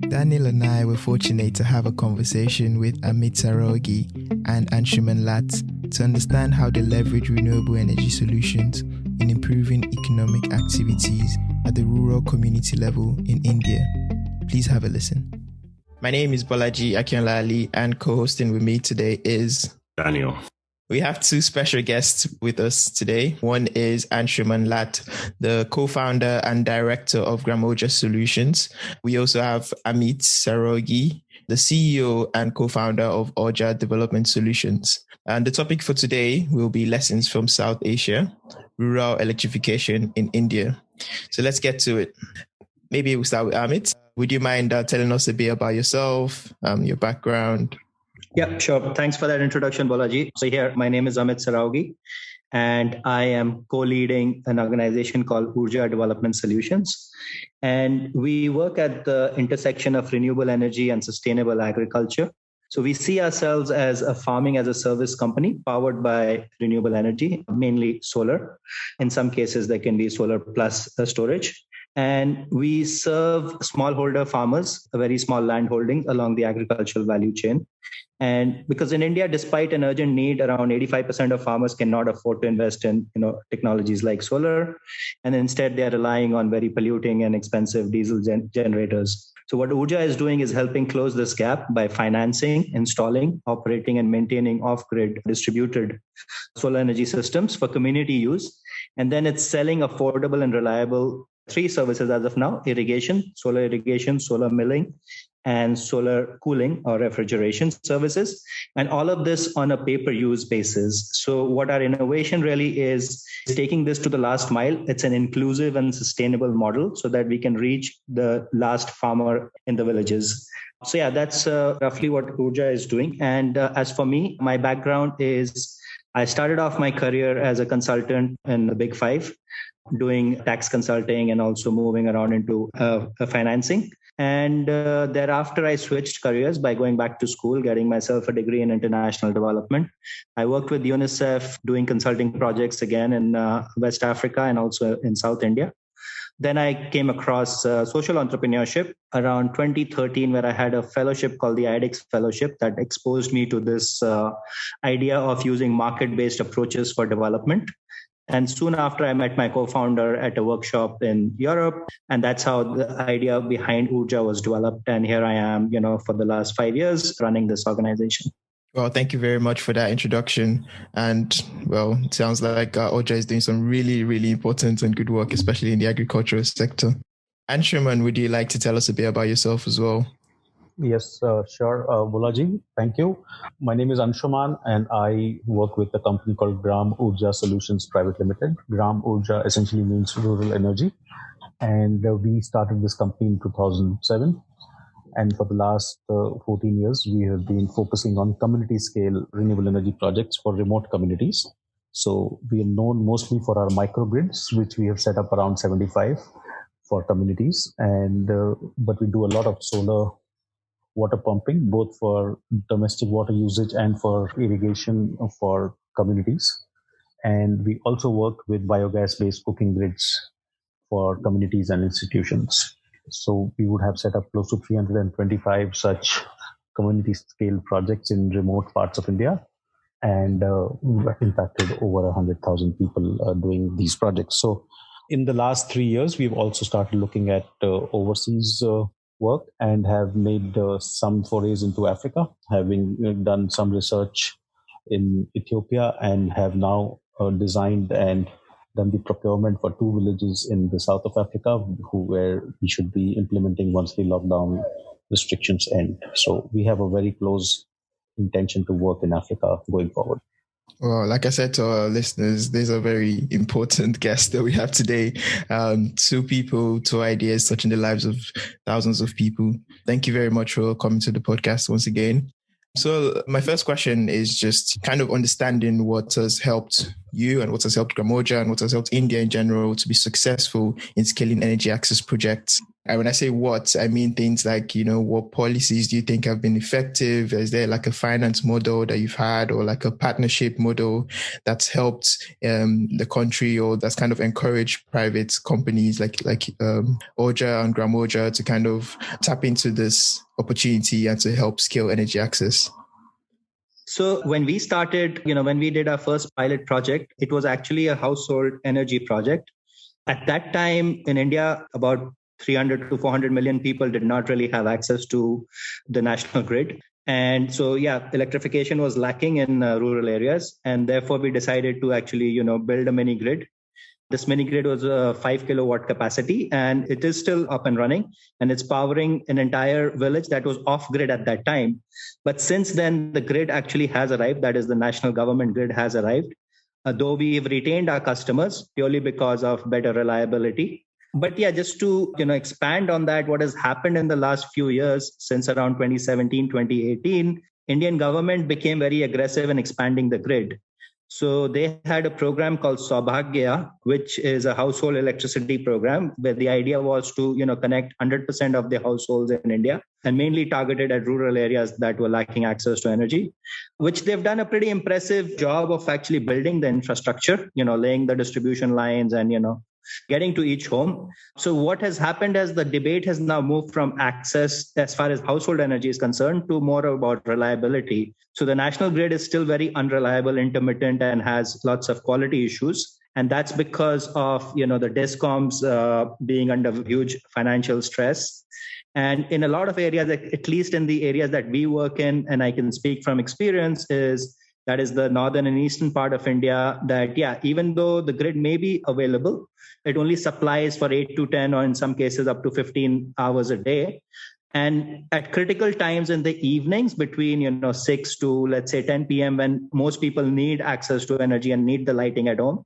Daniel and I were fortunate to have a conversation with Amit Saraogi and Anshuman Lath to understand how they leverage renewable energy solutions in improving economic activities at the rural community level in India. Please have a listen. My name is Bolaji Akinola-Alli, and co-hosting with me today is Daniel. We have two special guests with us today. One is Anshuman Lath, the co-founder and director of Oorja Solutions. We also have Amit Saraogi, the CEO and co-founder of Oorja Development Solutions. And the topic for today will be lessons from South Asia, rural electrification in India. So let's get to it. Maybe we'll start with Amit. Would you mind telling us a bit about yourself, your background? Yeah, sure. Thanks for that introduction, Bolaji. So here, my name is Amit Saraogi, and I am co-leading an organization called Oorja Development Solutions. And we work at the intersection of renewable energy and sustainable agriculture. So we see ourselves as a farming as a service company powered by renewable energy, mainly solar. In some cases, there can be solar plus storage. And we serve smallholder farmers, a very small land holding along the agricultural value chain. And because in India, despite an urgent need, around 85% of farmers cannot afford to invest in technologies like solar. And instead, they're relying on very polluting and expensive diesel generators. So what Oorja is doing is helping close this gap by financing, installing, operating, and maintaining off-grid distributed solar energy systems for community use. And then it's selling affordable and reliable three services as of now: irrigation, solar milling, and solar cooling or refrigeration services. And all of this on a pay-per-use basis. So what our innovation really is taking this to the last mile. It's an inclusive and sustainable model so that we can reach the last farmer in the villages. So yeah, that's roughly what Oorja is doing. And as for me, my background is I started off my career as a consultant in the Big Five, doing tax consulting and also moving around into financing. And thereafter, I switched careers by going back to school, getting myself a degree in international development. I worked with UNICEF doing consulting projects again in West Africa and also in South India. Then I came across social entrepreneurship around 2013, where I had a fellowship called the IDEX Fellowship that exposed me to this idea of using market-based approaches for development. And soon after, I met my co-founder at a workshop in Europe. And that's how the idea behind Oorja was developed. And here I am, for the last 5 years running this organization. Well, thank you very much for that introduction. And well, it sounds like Oorja is doing some really, really important and good work, especially in the agricultural sector. Anshuman, would you like to tell us a bit about yourself as well? Yes, sure. Bolaji, thank you. My name is Anshuman, and I work with a company called Oorja Solutions Private Limited. Oorja essentially means rural energy. And we started this company in 2007. And for the last 14 years, we have been focusing on community scale renewable energy projects for remote communities. So we are known mostly for our microgrids, which we have set up around 75 for communities. And but we do a lot of solar water pumping, both for domestic water usage and for irrigation for communities. And we also work with biogas-based cooking grids for communities and institutions. So we would have set up close to 325 such community-scale projects in remote parts of India, and impacted over 100,000 people doing these projects. So in the last 3 years, we've also started looking at overseas work and have made some forays into Africa, having done some research in Ethiopia, and have now designed and done the procurement for 2 villages in the south of Africa, where we should be implementing once the lockdown restrictions end. So we have a very close intention to work in Africa going forward. Well, like I said to our listeners, there's a very important guest that we have today. 2 people, 2 ideas touching the lives of thousands of people. Thank you very much for coming to the podcast once again. So my first question is just kind of understanding what has helped you and what has helped Oorja and what has helped India in general to be successful in scaling energy access projects And when I say what, I mean things like, what policies do you think have been effective? Is there like a finance model that you've had, or like a partnership model that's helped the country, or that's kind of encouraged private companies like Oorja and Gram Oorja to kind of tap into this opportunity and to help scale energy access? So when we started, when we did our first pilot project, it was actually a household energy project. At that time in India, about 300 to 400 million people did not really have access to the national grid. And so, electrification was lacking in rural areas. And therefore, we decided to actually, build a mini grid. This mini grid was a 5 kilowatt capacity, and it is still up and running, and it's powering an entire village that was off grid at that time. But since then, the grid actually has arrived. That is, the national government grid has arrived. Though we've retained our customers purely because of better reliability. But just to expand on that, what has happened in the last few years, since around 2017, 2018, Indian government became very aggressive in expanding the grid. So they had a program called Saubhagya, which is a household electricity program, where the idea was to connect 100% of the households in India, and mainly targeted at rural areas that were lacking access to energy, which they've done a pretty impressive job of actually building the infrastructure, laying the distribution lines and getting to each home. So what has happened is the debate has now moved from access as far as household energy is concerned to more about reliability. So the national grid is still very unreliable, intermittent, and has lots of quality issues. And that's because of the DISCOMs being under huge financial stress. And in a lot of areas, at least in the areas that we work in, and I can speak from experience, that is the northern and eastern part of India, that, even though the grid may be available, it only supplies for 8 to 10, or in some cases up to 15 hours a day. And at critical times in the evenings between, 6 to, let's say, 10 p.m., when most people need access to energy and need the lighting at home,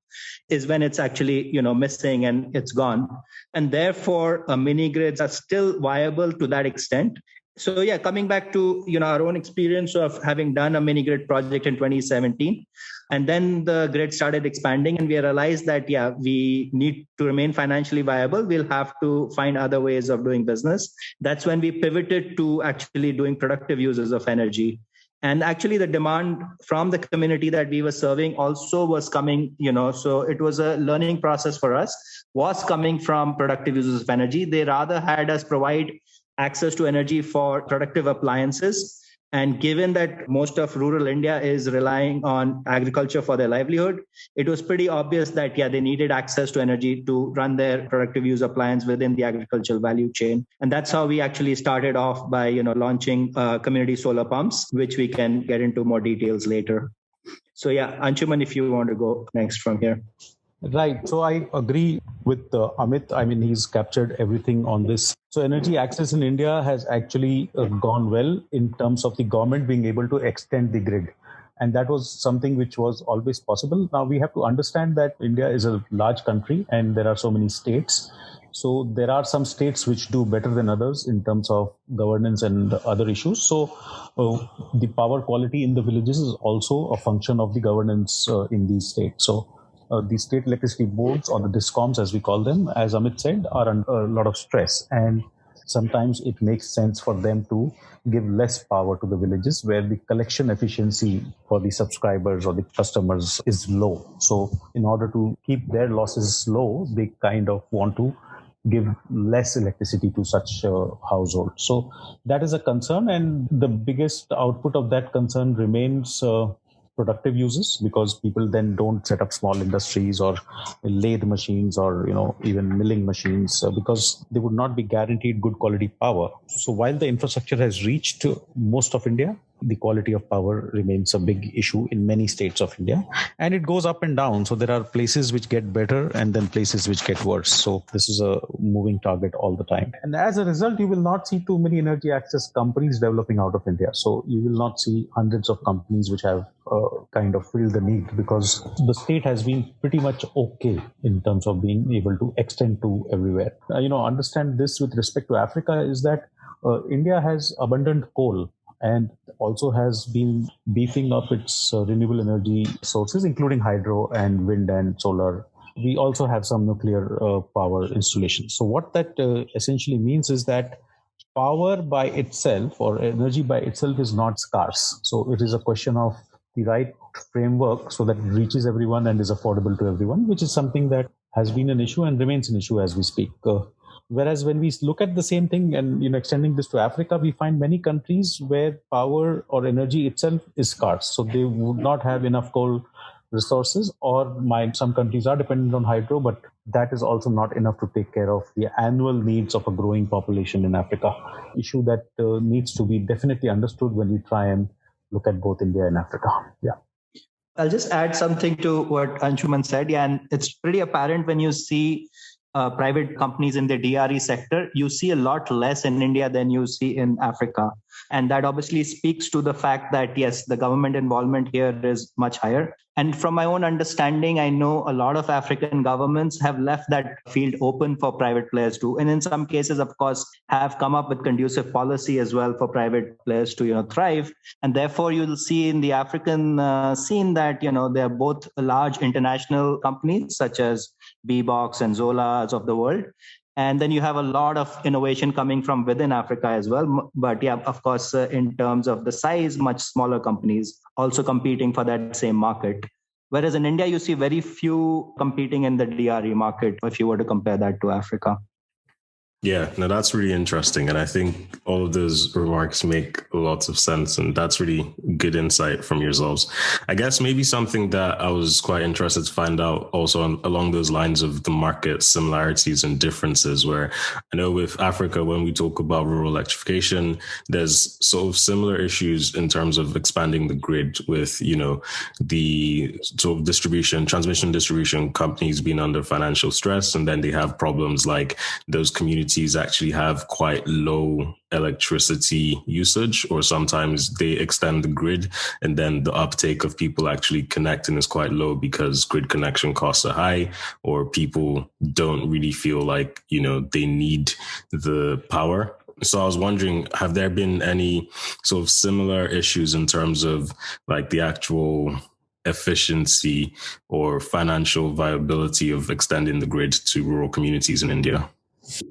is when it's actually, missing and it's gone. And therefore, mini grids are still viable to that extent. So coming back to our own experience of having done a mini grid project in 2017, and then the grid started expanding, and we realized that we need to remain financially viable. We'll have to find other ways of doing business. That's when we pivoted to actually doing productive uses of energy. And actually the demand from the community that we were serving also was coming, so it was a learning process for us, was coming from productive uses of energy. They rather had us provide access to energy for productive appliances. And given that most of rural India is relying on agriculture for their livelihood, it was pretty obvious that, they needed access to energy to run their productive use appliance within the agricultural value chain. And that's how we actually started off by, launching community solar pumps, which we can get into more details later. So Anshuman, if you want to go next from here. Right. So I agree with Amit. I mean, he's captured everything on this. So energy access in India has actually gone well in terms of the government being able to extend the grid. And that was something which was always possible. Now we have to understand that India is a large country and there are so many states. So there are some states which do better than others in terms of governance and other issues. So the power quality in the villages is also a function of the governance in these states. So the state electricity boards, or the DISCOMs as we call them, as Amit said, are under a lot of stress. And sometimes it makes sense for them to give less power to the villages where the collection efficiency for the subscribers or the customers is low. So in order to keep their losses low, they kind of want to give less electricity to such households. So that is a concern. And the biggest output of that concern remains productive uses, because people then don't set up small industries or lathe machines or even milling machines because they would not be guaranteed good quality power. So while the infrastructure has reached most of India, the quality of power remains a big issue in many states of India, and it goes up and down. So there are places which get better and then places which get worse. So this is a moving target all the time. And as a result, you will not see too many energy access companies developing out of India. So you will not see hundreds of companies which have kind of filled the need, because the state has been pretty much okay in terms of being able to extend to everywhere. Understand this with respect to Africa is that India has abundant coal and also has been beefing up its renewable energy sources, including hydro and wind and solar we also have some nuclear power installations. So what that essentially means is that power by itself or energy by itself is not scarce. So it is a question of the right framework so that it reaches everyone and is affordable to everyone, which is something that has been an issue and remains an issue as we speak. Whereas when we look at the same thing and extending this to Africa, we find many countries where power or energy itself is scarce. So they would not have enough coal resources, or some countries are dependent on hydro, but that is also not enough to take care of the annual needs of a growing population in Africa. Issue that needs to be definitely understood when we try and look at both India and Africa. Yeah. I'll just add something to what Anshuman said. Yeah, and it's pretty apparent when you see private companies in the DRE sector, you see a lot less in India than you see in Africa. And that obviously speaks to the fact that, yes, the government involvement here is much higher. And from my own understanding, I know a lot of African governments have left that field open for private players too. And in some cases, of course, have come up with conducive policy as well for private players to thrive. And therefore, you'll see in the African scene that, there are both large international companies such as Bbox and Zola's of the world. And then you have a lot of innovation coming from within Africa as well. But yeah, of course, in terms of the size, much smaller companies also competing for that same market. Whereas in India, you see very few competing in the DRE market if you were to compare that to Africa. Yeah, no, that's really interesting. And I think all of those remarks make lots of sense. And that's really good insight from yourselves. I guess maybe something that I was quite interested to find out also along those lines of the market similarities and differences, where I know with Africa, when we talk about rural electrification, there's sort of similar issues in terms of expanding the grid with, the sort of transmission distribution companies being under financial stress. And then they have problems like those communities actually have quite low electricity usage, or sometimes they extend the grid and then the uptake of people actually connecting is quite low because grid connection costs are high, or people don't really feel like, they need the power. So I was wondering, have there been any sort of similar issues in terms of like the actual efficiency or financial viability of extending the grid to rural communities in India?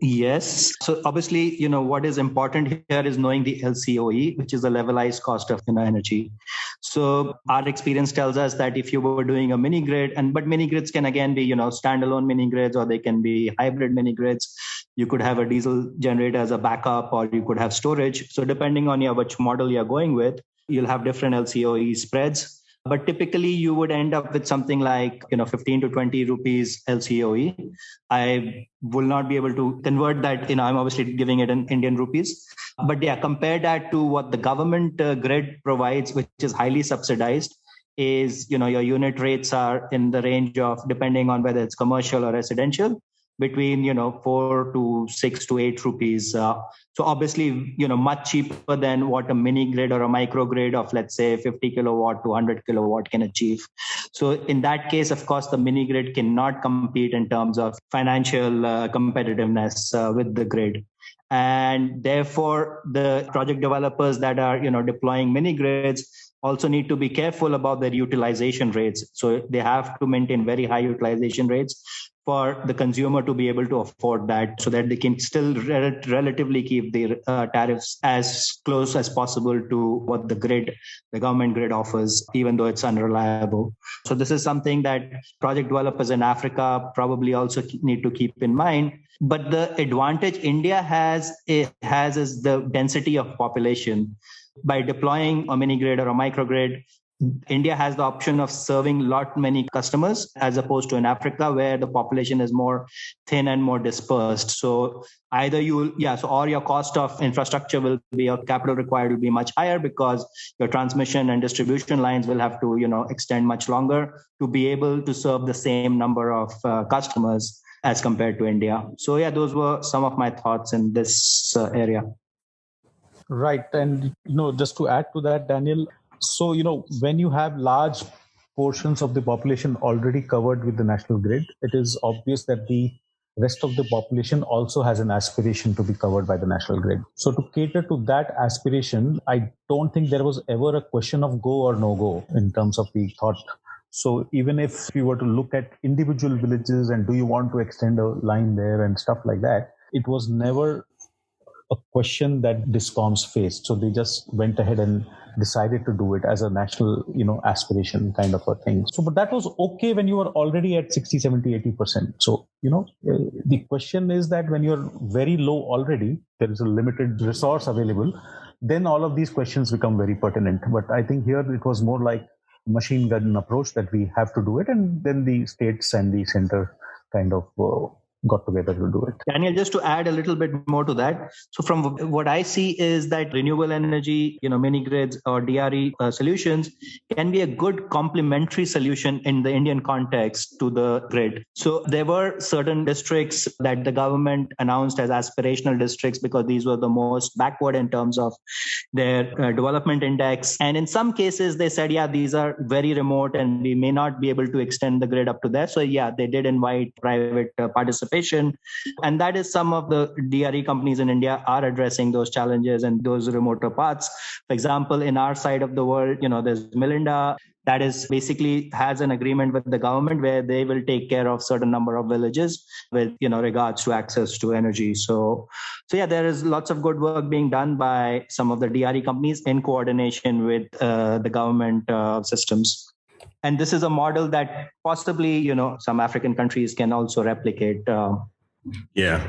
Yes. So obviously, what is important here is knowing the LCOE, which is the levelized cost of energy. So our experience tells us that if you were doing a mini grid, but mini grids can again be, standalone mini grids, or they can be hybrid mini grids. You could have a diesel generator as a backup, or you could have storage. So depending on which model you're going with, you'll have different LCOE spreads. But typically you would end up with something like 15 to 20 rupees LCOE. I will not be able to convert that. I'm obviously giving it in Indian rupees. But yeah, compare that to what the government grid provides, which is highly subsidized. Is your unit rates are in the range of, depending on whether it's commercial or residential, between 4 to 6 to 8 rupees. So obviously, much cheaper than what a mini grid or a micro grid of, let's say, 50 kilowatt to 100 kilowatt can achieve. So in that case, of course, the mini grid cannot compete in terms of financial competitiveness with the grid. And therefore, the project developers that are deploying mini grids also need to be careful about their utilization rates. So they have to maintain very high utilization rates for the consumer to be able to afford that, so that they can still relatively keep the tariffs as close as possible to what the government grid offers, even though it's unreliable. So this is something that project developers in Africa probably also need to keep in mind. But the advantage India has is the density of population. By deploying a mini grid or a microgrid, India has the option of serving many customers, as opposed to in Africa, where the population is more thin and more dispersed. So either or your cost of infrastructure will be, your capital required will be much higher, because your transmission and distribution lines will have to, extend much longer to be able to serve the same number of customers as compared to India. So yeah, those were some of my thoughts in this area. Right. And, just to add to that, Daniel, so, when you have large portions of the population already covered with the national grid, it is obvious that the rest of the population also has an aspiration to be covered by the national grid. So to cater to that aspiration, I don't think there was ever a question of go or no go in terms of the thought So even if you were to look at individual villages and do you want to extend a line there and stuff like that, it was never a question that discoms faced. So they just went ahead and decided to do it as a national, aspiration kind of a thing. So, but that was okay when you were already at 60, 70, 80%. So, the question is that when you're very low already, there is a limited resource available, then all of these questions become very pertinent. But I think here it was more like machine gun approach that we have to do it. And then the states and the center kind of got together to do it. Daniel, just to add a little bit more to that. So from what I see is that renewable energy, mini grids or DRE solutions can be a good complementary solution in the Indian context to the grid. So there were certain districts that the government announced as aspirational districts because these were the most backward in terms of their development index. And in some cases, they said, these are very remote and we may not be able to extend the grid up to there. So they did invite private participation. And that is some of the DRE companies in India are addressing those challenges and those remoter parts. For example, in our side of the world, there's Melinda that is basically has an agreement with the government where they will take care of certain number of villages with, regards to access to energy. So there is lots of good work being done by some of the DRE companies in coordination with the government systems. And this is a model that possibly, some African countries can also replicate. Yeah,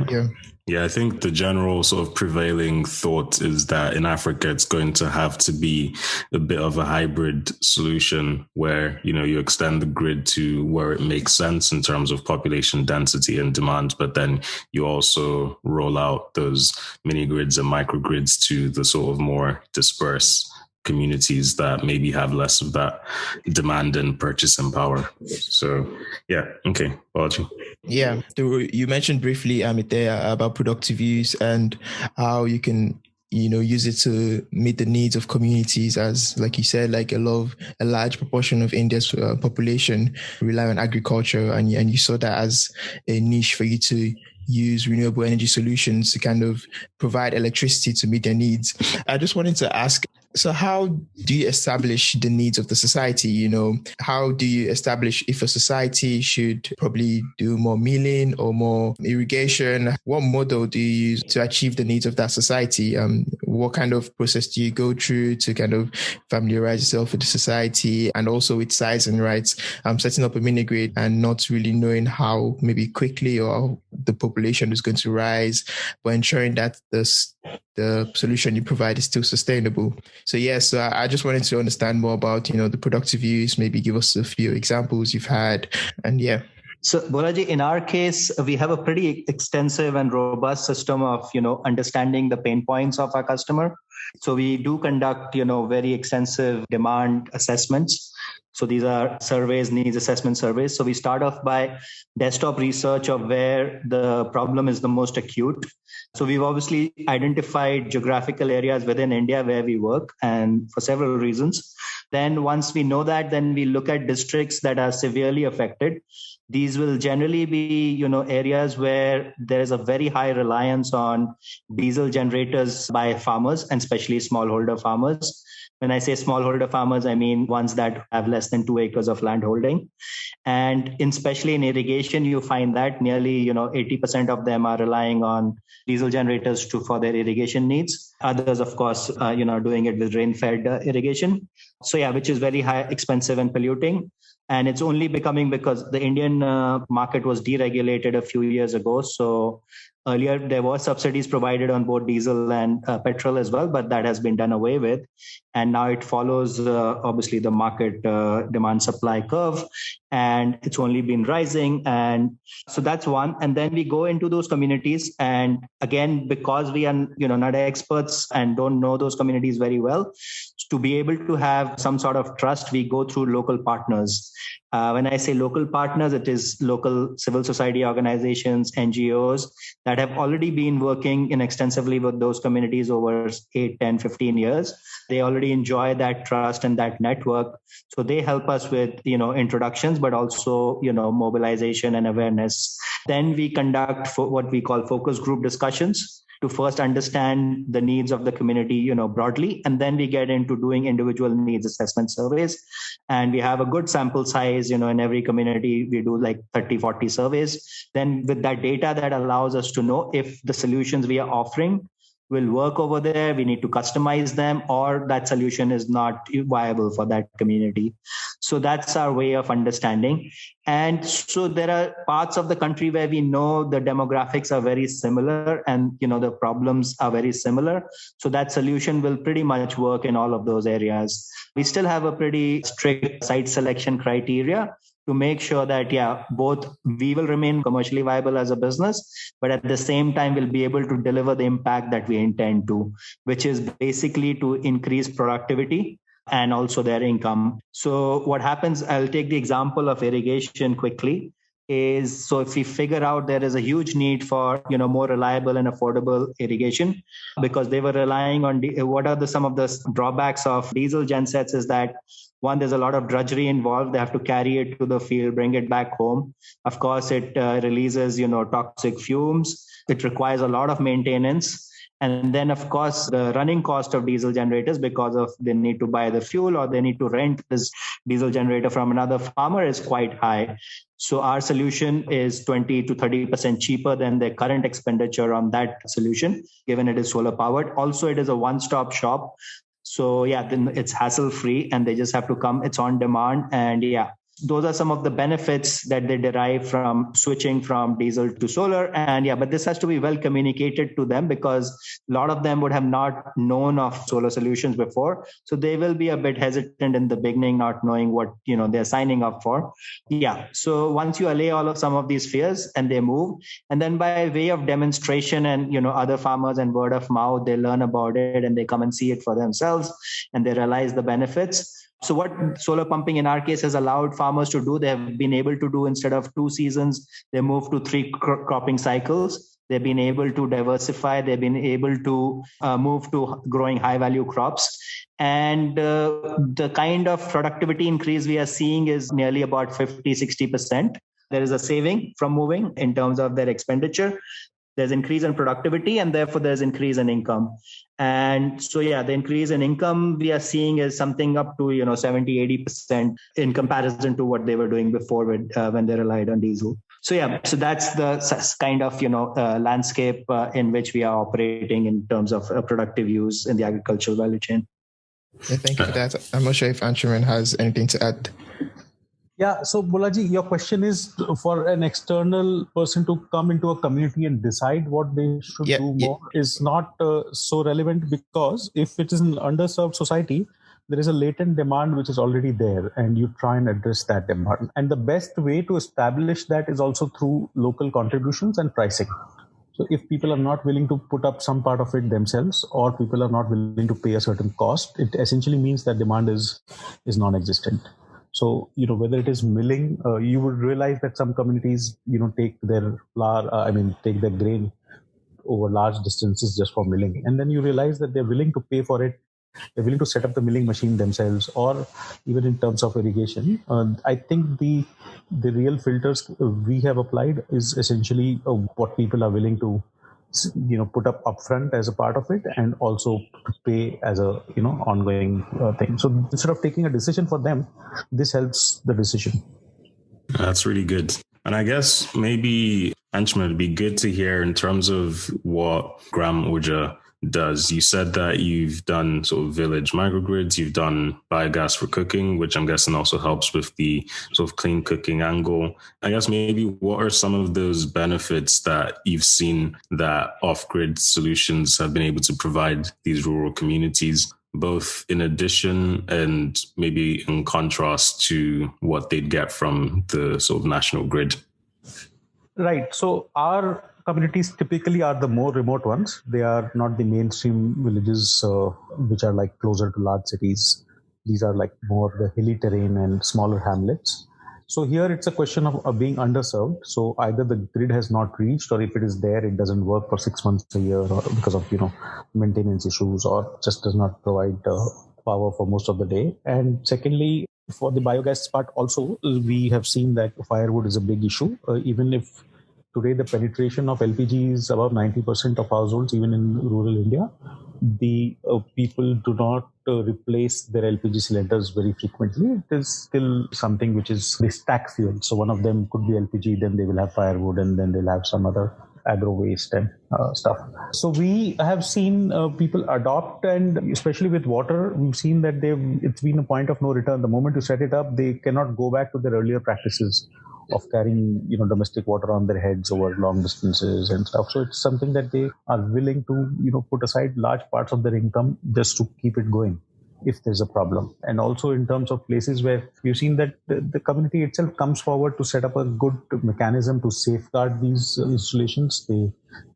I think the general sort of prevailing thought is that in Africa, it's going to have to be a bit of a hybrid solution where, you extend the grid to where it makes sense in terms of population density and demand, but then you also roll out those mini grids and microgrids to the sort of more dispersed communities that maybe have less of that demand and purchasing power. So, okay. Bolaji. Yeah, you mentioned briefly, Amit, there about productive use and how you can, use it to meet the needs of communities as, like you said, like a large proportion of India's population rely on agriculture, and you saw that as a niche for you to use renewable energy solutions to kind of provide electricity to meet their needs. I just wanted to ask, so how do you establish the needs of the society? How do you establish if a society should probably do more milling or more irrigation? What model do you use to achieve the needs of that society? What kind of process do you go through to kind of familiarize yourself with the society and also with size and rights? Setting up a mini grid and not really knowing how maybe quickly or the population is going to rise, but ensuring that the solution you provide is still sustainable. So I just wanted to understand more about, the productive use, maybe give us a few examples you've had. And So Bolaji, in our case, we have a pretty extensive and robust system of, understanding the pain points of our customer. So we do conduct, very extensive demand assessments. So these are surveys, needs assessment surveys. So we start off by desktop research of where the problem is the most acute. So we've obviously identified geographical areas within India where we work, and for several reasons. Then once we know that, then we look at districts that are severely affected. These will generally be, areas where there is a very high reliance on diesel generators by farmers, and especially smallholder farmers. When I say smallholder farmers, I mean ones that have less than 2 acres of land holding. And especially in irrigation, you find that nearly, 80% of them are relying on diesel generators for their irrigation needs. Others, of course, doing it with rain-fed irrigation. So which is very high, expensive and polluting. And it's only becoming because the Indian market was deregulated a few years ago. So earlier, there were subsidies provided on both diesel and petrol as well, but that has been done away with. And now it follows, obviously, the market demand supply curve. And it's only been rising. And so that's one. And then we go into those communities. And again, because we are not experts and don't know those communities very well, to be able to have some sort of trust, we go through local partners. When I say local partners, it is local civil society organizations, NGOs that have already been working extensively with those communities over 8, 10, 15 years. They already enjoy that trust and that network. So they help us with, introductions, but also, mobilization and awareness. Then we conduct what we call focus group discussions, to first understand the needs of the community, broadly, and then we get into doing individual needs assessment surveys. And we have a good sample size, in every community, we do like 30, 40 surveys. Then with that data, that allows us to know if the solutions we are offering will work over there, we need to customize them, or that solution is not viable for that community. So that's our way of understanding. And so there are parts of the country where we know the demographics are very similar and, the problems are very similar. So that solution will pretty much work in all of those areas. We still have a pretty strict site selection criteria to make sure that, both we will remain commercially viable as a business, but at the same time, we'll be able to deliver the impact that we intend to, which is basically to increase productivity and also their income. So what happens, I'll take the example of irrigation quickly, is so if we figure out there is a huge need for, more reliable and affordable irrigation, because they were relying on, what are some of the drawbacks of diesel gensets is that, one, there's a lot of drudgery involved. They have to carry it to the field, bring it back home. Of course, it releases, toxic fumes. It requires a lot of maintenance. And then, of course, the running cost of diesel generators, because of they need to buy the fuel or they need to rent this diesel generator from another farmer, is quite high. So our solution is 20 to 30% cheaper than the current expenditure on that solution, given it is solar powered. Also, it is a one-stop shop. So then it's hassle-free and they just have to come. It's on demand. And those are some of the benefits that they derive from switching from diesel to solar. And but this has to be well communicated to them, because a lot of them would have not known of solar solutions before. So they will be a bit hesitant in the beginning, not knowing what, they're signing up for. So once you allay all of some of these fears and they move, and then by way of demonstration and, other farmers and word of mouth, they learn about it and they come and see it for themselves and they realize the benefits. So what solar pumping in our case has allowed farmers to do, they have been able to do, instead of 2 seasons, they moved to 3 cropping cycles. They've been able to diversify. They've been able to move to growing high value crops. And the kind of productivity increase we are seeing is nearly about 50-60%. There is a saving from moving in terms of their expenditure. There's increase in productivity and therefore there's increase in income. And so, the increase in income we are seeing is something up to, 70-80% in comparison to what they were doing before when they relied on diesel. So, so that's the kind of, landscape in which we are operating in terms of productive use in the agricultural value chain. Thank you for that. I'm not sure if Anshuman has anything to add. Yeah, so Bolaji, your question is for an external person to come into a community and decide what they should do more is not so relevant, because if it is an underserved society, there is a latent demand which is already there and you try and address that demand. And the best way to establish that is also through local contributions and pricing. So if people are not willing to put up some part of it themselves, or people are not willing to pay a certain cost, it essentially means that demand is non-existent. So, whether it is milling, you would realize that some communities, take their take their grain over large distances just for milling. And then you realize that they're willing to pay for it. They're willing to set up the milling machine themselves, or even in terms of irrigation. I think the real filters we have applied is essentially what people are willing to put up upfront as a part of it, and also pay as a ongoing thing. So instead of taking a decision for them, this helps the decision. That's really good. And I guess maybe, Anshuman, it'd be good to hear in terms of what Gram Oorja does. You said that you've done sort of village microgrids, you've done biogas for cooking, which I'm guessing also helps with the sort of clean cooking angle. I guess maybe what are some of those benefits that you've seen that off-grid solutions have been able to provide these rural communities, both in addition and maybe in contrast to what they'd get from the sort of national grid? Right. So our communities typically are the more remote ones. They are not the mainstream villages, which are like closer to large cities. These are like more the hilly terrain and smaller hamlets. So here it's a question of being underserved. So either the grid has not reached, or if it is there, it doesn't work for 6 months a year, or because of, maintenance issues, or just does not provide power for most of the day. And secondly, for the biogas part also, we have seen that firewood is a big issue. Even if today the penetration of LPG is about 90% of households, even in rural India. The people do not replace their LPG cylinders very frequently. It is still something which is the stack fuel. So one of them could be LPG, then they will have firewood, and then they'll have some other agro waste and stuff. So we have seen people adopt, and especially with water, we've seen that it's been a point of no return. The moment you set it up, they cannot go back to their earlier practices of carrying domestic water on their heads over long distances and stuff. So it's something that they are willing to put aside large parts of their income just to keep it going if there's a problem. And also in terms of places where we've seen that the community itself comes forward to set up a good mechanism to safeguard these installations. They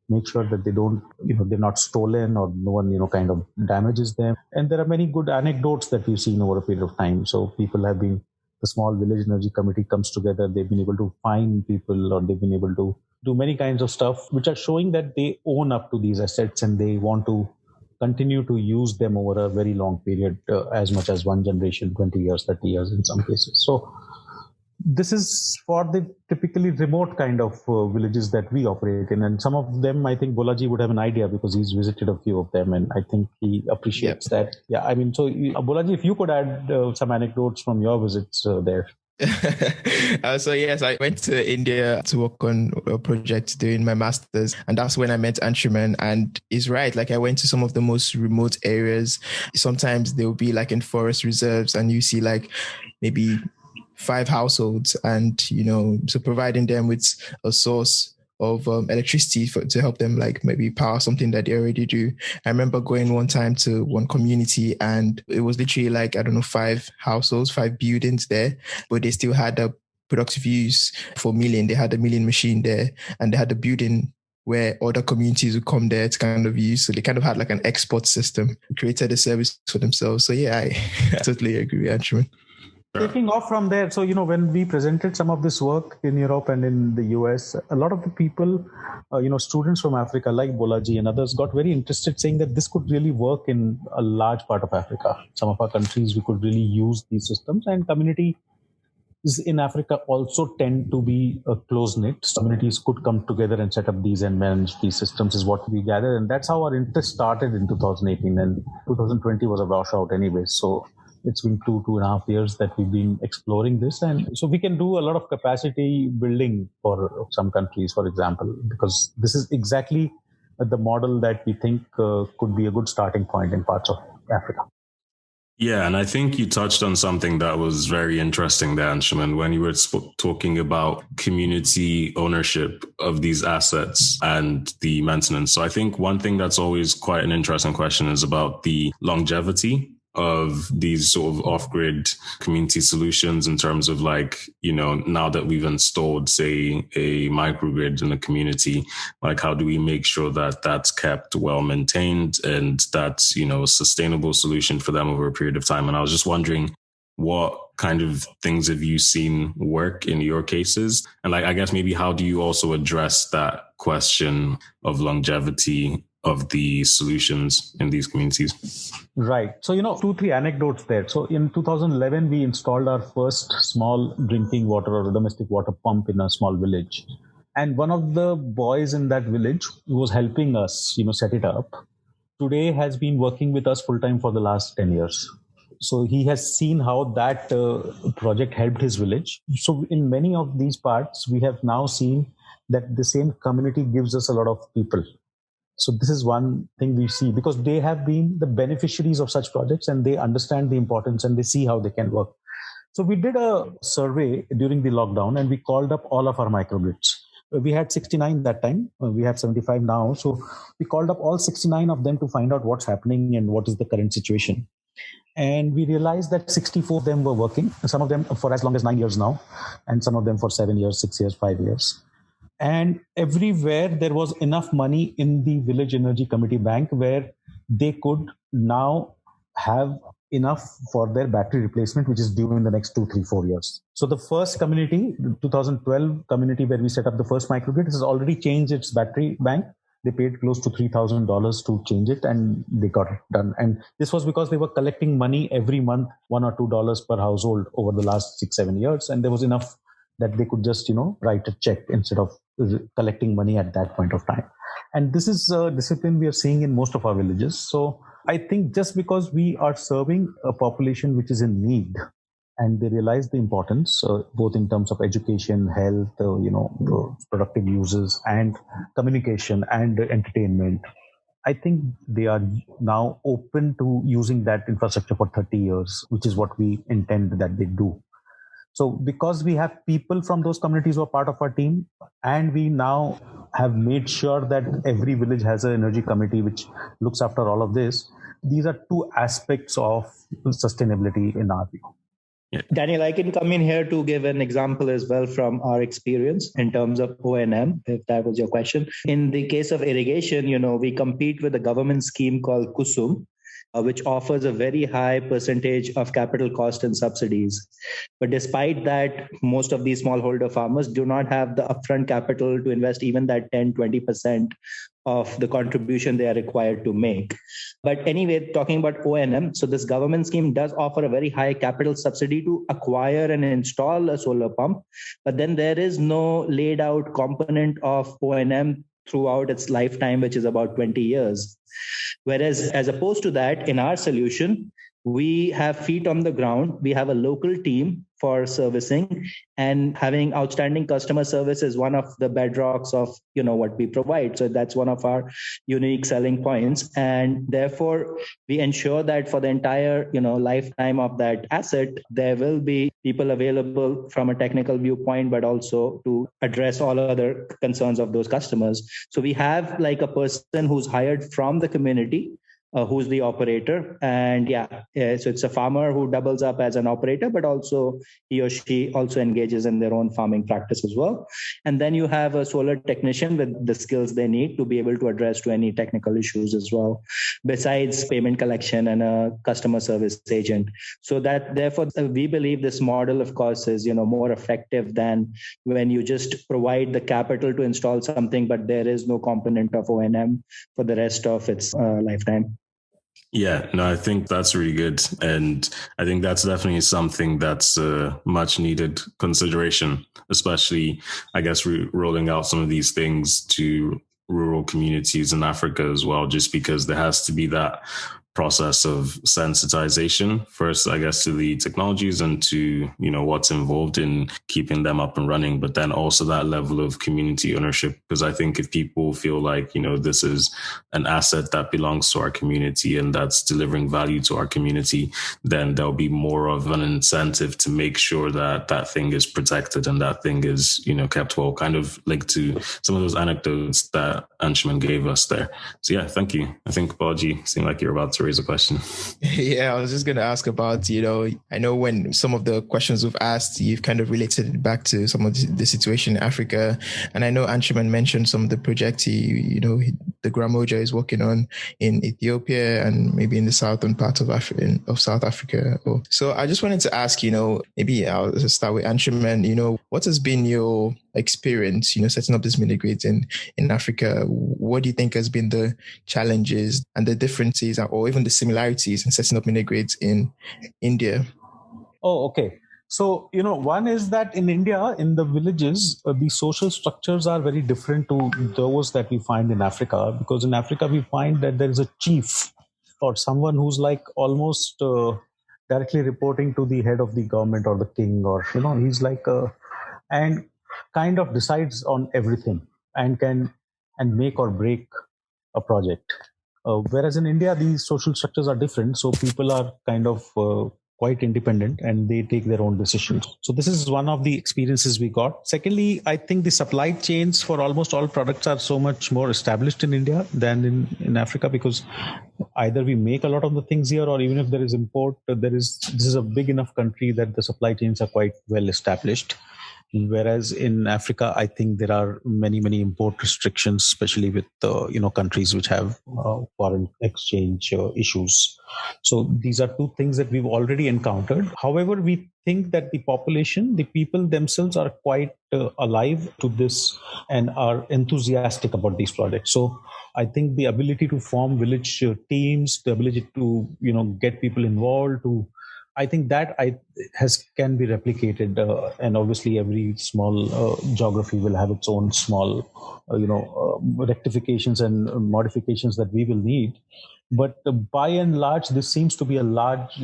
make sure that they don't, they're not stolen, or no one, kind of damages them. And there are many good anecdotes that we've seen over a period of time. So people have been, the small village energy committee comes together, they've been able to find people, or they've been able to do many kinds of stuff which are showing that they own up to these assets and they want to continue to use them over a very long period, as much as one generation, 20 years, 30 years in some cases. So this is for the typically remote kind of villages that we operate in. And some of them, I think Bolaji would have an idea because he's visited a few of them, and I think he appreciates that. Yeah, I mean, so Bolaji, if you could add some anecdotes from your visits there. So yes, I went to India to work on a project doing my master's, and that's when I met Anshuman. And he's right, like I went to some of the most remote areas. Sometimes they'll be like in forest reserves, and you see like maybe 5 households, and so providing them with a source of electricity to help them like maybe power something that they already do. I remember going one time to one community, and it was literally like, I don't know, 5 households, 5 buildings there, but they still had a productive use for milling. They had a milling machine there, and they had a building where other communities would come there to kind of use. So they kind of had like an export system, created a service for themselves. So yeah, I totally agree with Anshuman. Taking off from there, so when we presented some of this work in Europe and in the US, a lot of the people, students from Africa like Bolaji and others got very interested, saying that this could really work in a large part of Africa. Some of our countries, we could really use these systems, and communities in Africa also tend to be close-knit. Communities could come together and set up these and manage these systems, is what we gathered. And that's how our interest started in 2018, and 2020 was a washout anyway. So it's been 2.5 years that we've been exploring this. And so we can do a lot of capacity building for some countries, for example, because this is exactly the model that we think could be a good starting point in parts of Africa. Yeah, and I think you touched on something that was very interesting there, Anshuman, when you were talking about community ownership of these assets and the maintenance. So I think one thing that's always quite an interesting question is about the longevity of these sort of off-grid community solutions, in terms of like, now that we've installed, say, a microgrid in a community, like how do we make sure that that's kept well maintained and that's, a sustainable solution for them over a period of time? And I was just wondering, what kind of things have you seen work in your cases? And like, I guess maybe how do you also address that question of longevity of the solutions in these communities? Right. So, 2-3 anecdotes there. So in 2011, we installed our first small drinking water or domestic water pump in a small village. And one of the boys in that village who was helping us, set it up, today has been working with us full time for the last 10 years. So he has seen how that project helped his village. So in many of these parts, we have now seen that the same community gives us a lot of people. So this is one thing we see, because they have been the beneficiaries of such projects and they understand the importance and they see how they can work. So we did a survey during the lockdown and we called up all of our microgrids. We had 69 that time. We have 75 now. So we called up all 69 of them to find out what's happening and what is the current situation. And we realized that 64 of them were working, some of them for as long as 9 years now, and some of them for 7 years, 6 years, 5 years. And everywhere there was enough money in the Village Energy Committee Bank where they could now have enough for their battery replacement, which is due in the next 2, 3, 4 years. So the first community, the 2012 community where we set up the first microgrid, has already changed its battery bank. They paid close to $3,000 to change it and they got it done. And this was because they were collecting money every month, $1 or $2 per household over the last 6, 7 years. And there was enough that they could just, write a check instead of collecting money at that point of time. And this is a discipline we are seeing in most of our villages. So I think just because we are serving a population which is in need, and they realize the importance, both in terms of education, health, productive uses, and communication and entertainment. I think they are now open to using that infrastructure for 30 years, which is what we intend that they do. So because we have people from those communities who are part of our team, and we now have made sure that every village has an energy committee which looks after all of this, these are two aspects of sustainability in our view. Yeah. Daniel, I can come in here to give an example as well from our experience in terms of O&M, if that was your question. In the case of irrigation, we compete with a government scheme called Kusum, which offers a very high percentage of capital cost and subsidies. But despite that, most of these smallholder farmers do not have the upfront capital to invest even that 10-20% of the contribution they are required to make. But anyway, talking about O&M, so this government scheme does offer a very high capital subsidy to acquire and install a solar pump. But then there is no laid out component of O&M throughout its lifetime, which is about 20 years. Whereas as opposed to that, in our solution, we have feet on the ground. We have a local team for servicing, and having outstanding customer service is one of the bedrocks of what we provide. So that's one of our unique selling points, and therefore we ensure that for the entire lifetime of that asset, there will be people available from a technical viewpoint, but also to address all other concerns of those customers. So we have like a person who's hired from the community, who's the operator. And so it's a farmer who doubles up as an operator, but also he or she also engages in their own farming practice as well. And then you have a solar technician with the skills they need to be able to address to any technical issues as well, besides payment collection and a customer service agent. So that therefore we believe this model, of course, is more effective than when you just provide the capital to install something, but there is no component of O&M for the rest of its lifetime. Yeah, no, I think that's really good. And I think that's definitely something that's a much needed consideration, especially, I guess, rolling out some of these things to rural communities in Africa as well, just because there has to be that process of sensitization first, I guess, to the technologies and to, what's involved in keeping them up and running, but then also that level of community ownership. Because I think if people feel like, this is an asset that belongs to our community and that's delivering value to our community, then there'll be more of an incentive to make sure that that thing is protected and that thing is, kept well, kind of linked to some of those anecdotes that Anshuman gave us there. So yeah, thank you. I think Bolaji seemed like you're about to raise a question. Yeah, I was just going to ask about, I know when some of the questions we've asked, you've kind of related it back to some of the situation in Africa. And I know Anshuman mentioned some of the projects the Gram Oorja is working on in Ethiopia and maybe in the southern part of South Africa. So I just wanted to ask, maybe I'll start with Anshuman, what has been your experience, setting up this mini grids in Africa? What do you think has been the challenges and the differences or even the similarities in setting up mini grids in India? Oh, okay. So, one is that in India, in the villages, the social structures are very different to those that we find in Africa, because in Africa, we find that there is a chief or someone who's like almost directly reporting to the head of the government or the king, or, he's like, and kind of decides on everything and can make or break a project. Whereas in India, these social structures are different. So people are kind of quite independent and they take their own decisions. So this is one of the experiences we got. Secondly, I think the supply chains for almost all products are so much more established in India than in Africa, because either we make a lot of the things here, or even if there is import, this is a big enough country that the supply chains are quite well established. Whereas in Africa, I think there are many, many import restrictions, especially with countries which have foreign exchange issues. So these are two things that we've already encountered. However, we think that the population, the people themselves are quite alive to this and are enthusiastic about these projects. So I think the ability to form village teams, the ability to get people involved, to I think that can be replicated, and obviously every small geography will have its own small, rectifications and modifications that we will need. But by and large, this seems to be a large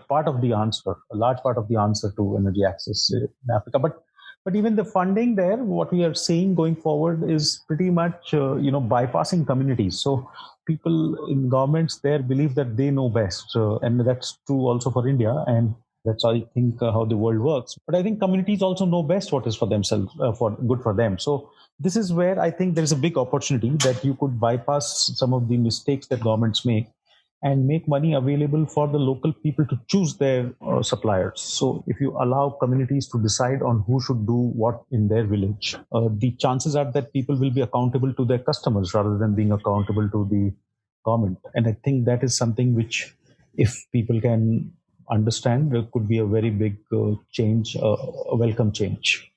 part of the answer, a large part of the answer to energy access in Africa. But even the funding there, what we are seeing going forward is pretty much, bypassing communities. So people in governments there believe that they know best, and that's true also for India, and that's I think how the world works. But I think communities also know best what is for themselves, for good for them. So this is where I think there is a big opportunity that you could bypass some of the mistakes that governments make and make money available for the local people to choose their suppliers. So if you allow communities to decide on who should do what in their village, the chances are that people will be accountable to their customers rather than being accountable to the government. And I think that is something which, if people can understand, there could be a very big change, a welcome change.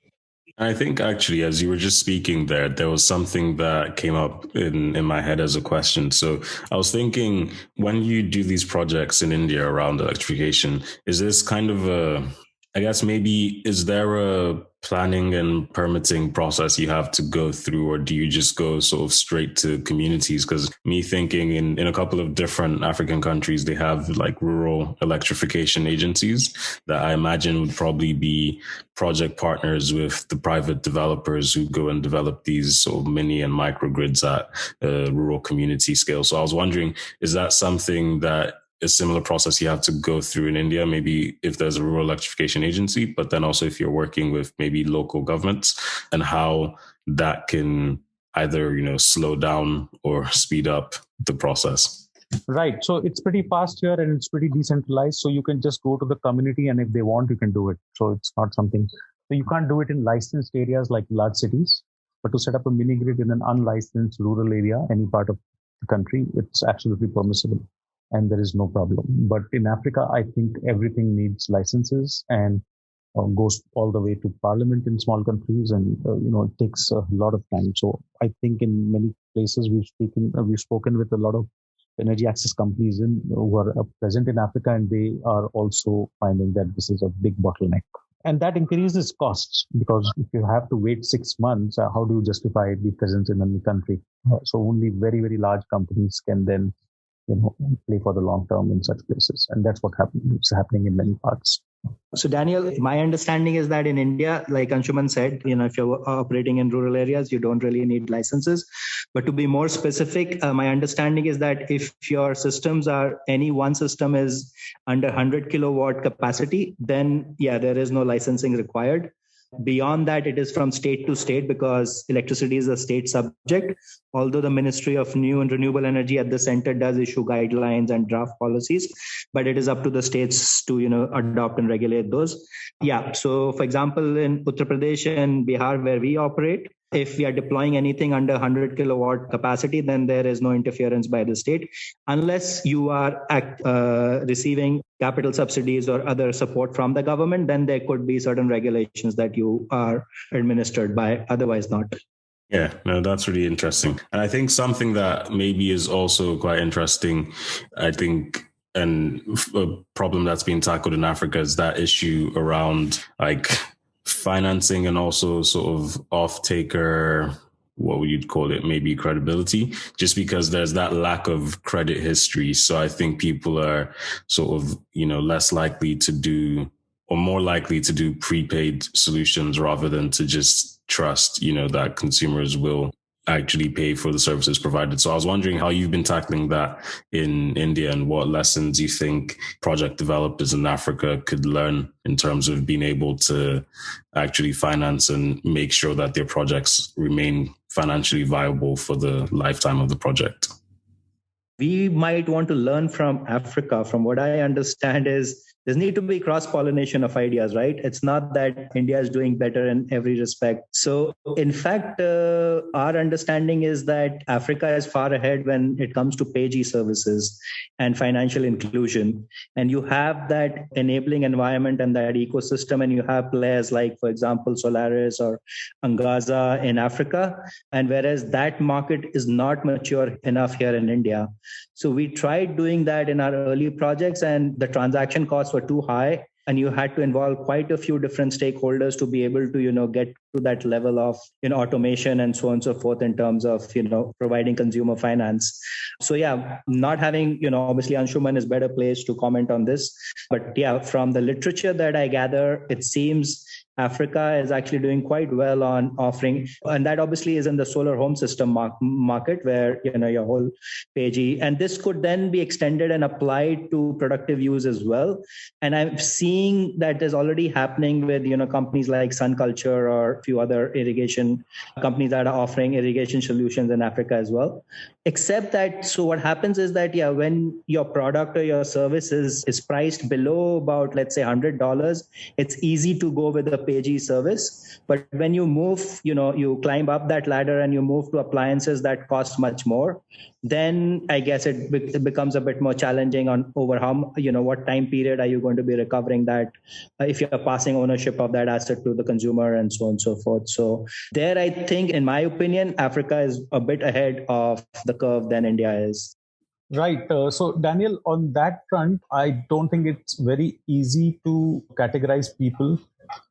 I think actually, as you were just speaking there was something that came up in my head as a question. So I was thinking, when you do these projects in India around electrification, is this kind of I guess maybe, is there a planning and permitting process you have to go through, or do you just go sort of straight to communities? Because me thinking in a couple of different African countries, they have like rural electrification agencies that I imagine would probably be project partners with the private developers who go and develop these sort of mini and microgrids at rural community scale. So I was wondering, is that something that a similar process you have to go through in India, maybe if there's a rural electrification agency, but then also if you're working with maybe local governments, and how that can either, slow down or speed up the process? Right. So it's pretty fast here and it's pretty decentralized. So you can just go to the community, and if they want, you can do it. So it's not something, so you can't do it in licensed areas like large cities, but to set up a mini grid in an unlicensed rural area, any part of the country, it's absolutely permissible. And there is no problem. But in Africa, I think everything needs licenses and goes all the way to parliament in small countries, and it takes a lot of time. So I think in many places we've spoken with a lot of energy access companies who are present in Africa, and they are also finding that this is a big bottleneck. And that increases costs, because if you have to wait 6 months, how do you justify the presence in a country? So only very, very large companies can then play for the long term in such places. And that's what is happening in many parts. So Daniel, my understanding is that in India, like Anshuman said, if you're operating in rural areas, you don't really need licenses. But to be more specific, my understanding is that if your systems any one system is under 100 kilowatt capacity, then there is no licensing required. Beyond that, it is from state to state, because electricity is a state subject, although the Ministry of New and Renewable Energy at the center does issue guidelines and draft policies, but it is up to the states to adopt and regulate those. So for example, in Uttar Pradesh and Bihar, where we operate, if we are deploying anything under 100 kilowatt capacity, then there is no interference by the state, unless you are receiving capital subsidies or other support from the government. Then there could be certain regulations that you are administered by, otherwise not. Yeah, no, that's really interesting. And I think something that maybe is also quite interesting, and a problem that's being tackled in Africa is that issue around like financing, and also sort of off-taker, what would you call it, maybe credibility, just because there's that lack of credit history. So I think people are sort of, less likely to do, or more likely to do prepaid solutions rather than to just trust, that consumers will actually pay for the services provided. So I was wondering how you've been tackling that in India, and what lessons you think project developers in Africa could learn in terms of being able to actually finance and make sure that their projects remain financially viable for the lifetime of the project. We might want to learn from Africa. From what I understand is there need to be cross-pollination of ideas, right? It's not that India is doing better in every respect. So in fact, our understanding is that Africa is far ahead when it comes to PayG services and financial inclusion. And you have that enabling environment and that ecosystem, and you have players like, for example, Solaris or Angaza in Africa. And whereas that market is not mature enough here in India. So we tried doing that in our early projects, and the transaction costs costs were too high, and you had to involve quite a few different stakeholders to be able to get to that level of automation and so on and so forth in terms of providing consumer finance. So yeah, not having obviously Anshuman is better placed to comment on this, but yeah, from the literature that I gather, it seems Africa is actually doing quite well on offering, and that obviously is in the solar home system market where your whole PG, and this could then be extended and applied to productive use as well. And I'm seeing that is already happening with companies like Sun Culture or a few other irrigation companies that are offering irrigation solutions in Africa as well. Except that, so what happens is that when your product or your service is priced below about, let's say, $100, it's easy to go with a pay service. But when you move, you climb up that ladder and you move to appliances that cost much more, then I guess it becomes a bit more challenging on over how, what time period are you going to be recovering that if you're passing ownership of that asset to the consumer and so on and so forth. So there, I think, in my opinion, Africa is a bit ahead of the curve than India is. Right. So, Daniel, on that front, I don't think it's very easy to categorize people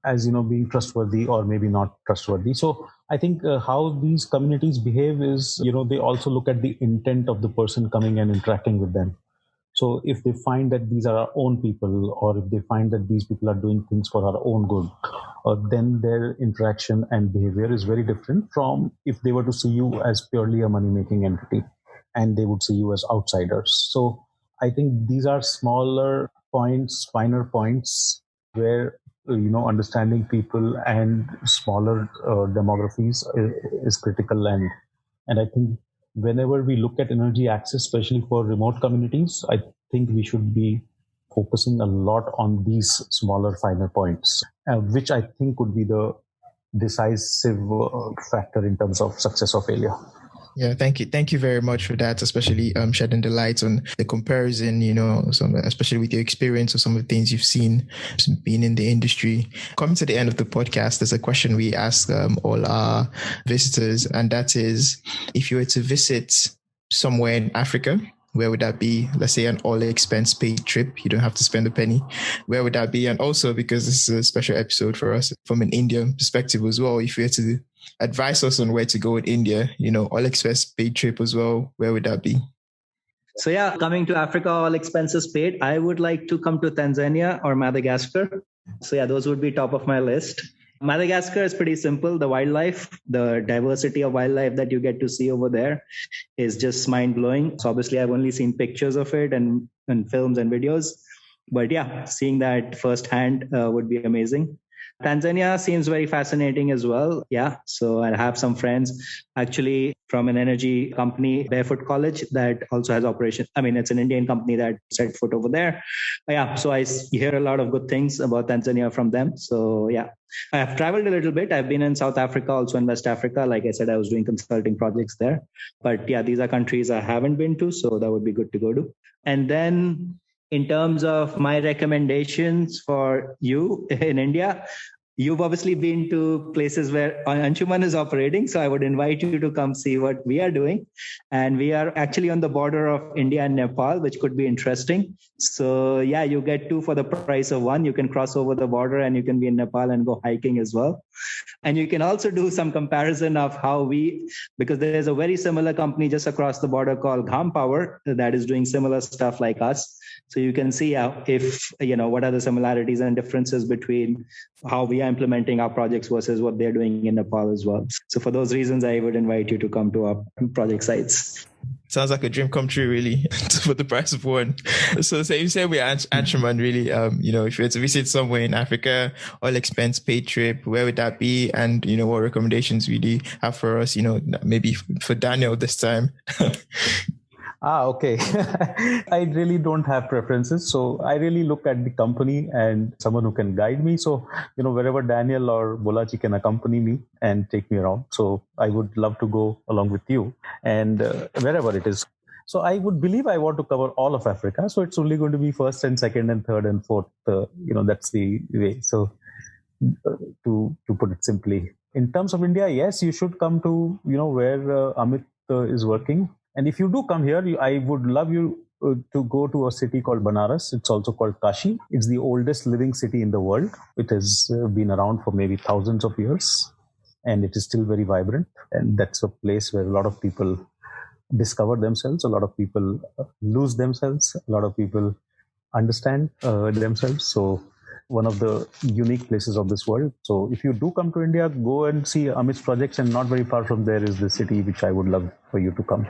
as being trustworthy or maybe not trustworthy. So I think how these communities behave is they also look at the intent of the person coming and interacting with them. So if they find that these are our own people, or if they find that these people are doing things for our own good, then their interaction and behavior is very different from if they were to see you as purely a money-making entity and they would see you as outsiders. So I think these are smaller points, finer points where understanding people and smaller demographies is critical. And I think whenever we look at energy access, especially for remote communities, I think we should be focusing a lot on these smaller, finer points, which I think would be the decisive factor in terms of success or failure. Yeah, thank you. Thank you very much for that, especially shedding the light on the comparison, especially with your experience or some of the things you've seen being in the industry. Coming to the end of the podcast, there's a question we ask all our visitors, and that is, if you were to visit somewhere in Africa, where would that be? Let's say an all expense paid trip. You don't have to spend a penny. Where would that be? And also, because this is a special episode for us from an Indian perspective as well, if you were to advise us on where to go in India, all expense paid trip as well, where would that be? So yeah, coming to Africa, all expenses paid, I would like to come to Tanzania or Madagascar. So yeah, those would be top of my list. Madagascar is pretty simple. The wildlife, the diversity of wildlife that you get to see over there is just mind-blowing. So obviously I've only seen pictures of it and films and videos. But yeah, seeing that firsthand would be amazing. Tanzania seems very fascinating as well. Yeah. So I have some friends actually from an energy company, Barefoot College, that also has operations. I mean, it's an Indian company that set foot over there. Yeah. So I hear a lot of good things about Tanzania from them. So yeah, I have traveled a little bit. I've been in South Africa, also in West Africa. Like I said, I was doing consulting projects there. But yeah, these are countries I haven't been to. So that would be good to go to. And then in terms of my recommendations for you in India, you've obviously been to places where Anshuman is operating. So I would invite you to come see what we are doing. And we are actually on the border of India and Nepal, which could be interesting. So yeah, you get two for the price of one. You can cross over the border and you can be in Nepal and go hiking as well. And you can also do some comparison of how because there is a very similar company just across the border called Gham Power that is doing similar stuff like us. So you can see what are the similarities and differences between how we are implementing our projects versus what they're doing in Nepal as well. So for those reasons, I would invite you to come to our project sites. Sounds like a dream come true, really, for the price of one. So you said we're Anshuman, really, if you were to visit somewhere in Africa, all expense paid trip, where would that be? And, what recommendations would you have for us, maybe for Daniel this time? Okay. I really don't have preferences. So I really look at the company and someone who can guide me. So, wherever Daniel or Bolaji can accompany me and take me around. So I would love to go along with you and wherever it is. So I would believe I want to cover all of Africa. So it's only going to be first and second and third and fourth. That's the way. So to put it simply, in terms of India, yes, you should come to, where Amit is working. And if you do come here, I would love you to go to a city called Banaras. It's also called Kashi. It's the oldest living city in the world. It has been around for maybe thousands of years, and it is still very vibrant. And that's a place where a lot of people discover themselves, a lot of people lose themselves, a lot of people understand themselves. So one of the unique places of this world. So if you do come to India, go and see Amit's projects, and not very far from there is the city which I would love for you to come.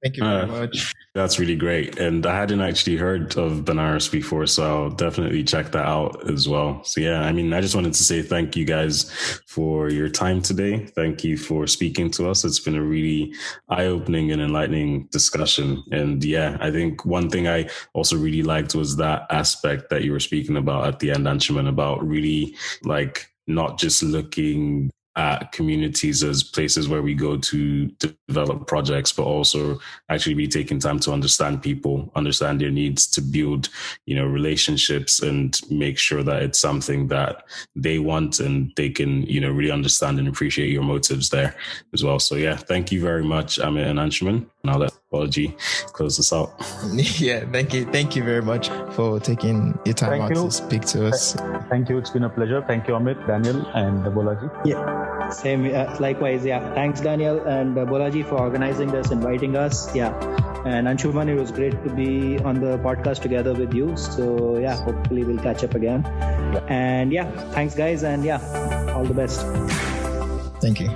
Thank you very much. That's really great. And I hadn't actually heard of Banaras before, so I'll definitely check that out as well. So yeah, I mean, I just wanted to say thank you guys for your time today. Thank you for speaking to us. It's been a really eye-opening and enlightening discussion. And yeah, I think one thing I also really liked was that aspect that you were speaking about at the end, Anshuman, about really like not just looking at communities as places where we go to develop projects, but also actually be taking time to understand people, understand their needs, to build, relationships and make sure that it's something that they want and they can, really understand and appreciate your motives there as well. So yeah, thank you very much, Amit and Anshuman. And I'll let Bolaji close this out. Yeah, thank you. Thank you very much for taking your time out to speak to us. Thank you. It's been a pleasure. Thank you, Amit, Daniel, and Bolaji. Yeah, same. Likewise. Yeah. Thanks, Daniel and Bolaji, for organizing this, inviting us. Yeah. And Anshuman, it was great to be on the podcast together with you. So yeah, hopefully we'll catch up again. Yeah. And yeah, thanks guys. And yeah, all the best. Thank you.